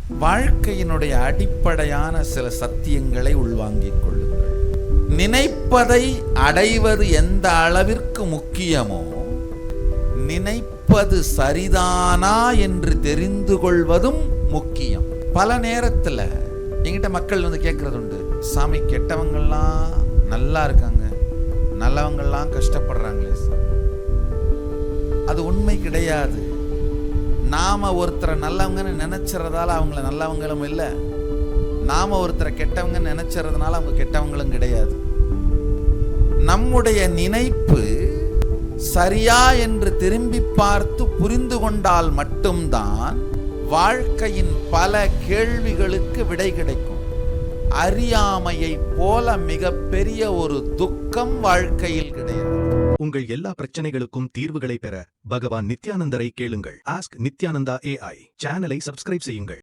வாழ்க்கையினுடைய அடிப்படையான சில சத்தியங்களை உள்வாங்கிக் கொள்ளுங்கள். நினைப்பதை அடைவது எந்த அளவிற்கு முக்கியமோ, நினைப்பது சரிதானா என்று தெரிந்து கொள்வதும் முக்கியம். பல நேரத்தில் என்கிட்ட மக்கள் வந்து கேட்கறது உண்டு, சாமி கெட்டவங்கள்லாம் நல்லா இருக்காங்க, நல்லவங்கள்லாம் கஷ்டப்படுறாங்களே சார். அது உண்மை கிடையாது. நாம ஒருத்தரை நல்லவங்கன்னு நினைச்சறதால அவங்கள நல்லவங்களும் இல்லை, நாம ஒருத்தரை கெட்டவங்கன்னு நினைச்சறதுனால அவங்க கெட்டவங்களும் கிடையாது. நம்முடைய நினைப்பு சரியா என்று திரும்பி பார்த்து புரிந்து கொண்டால் மட்டும்தான் வாழ்க்கையின் பல கேள்விகளுக்கு விடை கிடைக்கும். அறியாமையை போல மிகப்பெரிய ஒரு துக்கம் வாழ்க்கையில் கிடையாது. உங்கள் எல்லா பிரச்சனைகளுக்கும் தீர்வுகளை பெற பகவான் நித்யானந்தரை கேளுங்கள். ஆஸ்க் நித்யானந்தா AI சேனலை சப்ஸ்கிரைப் செய்யுங்கள்.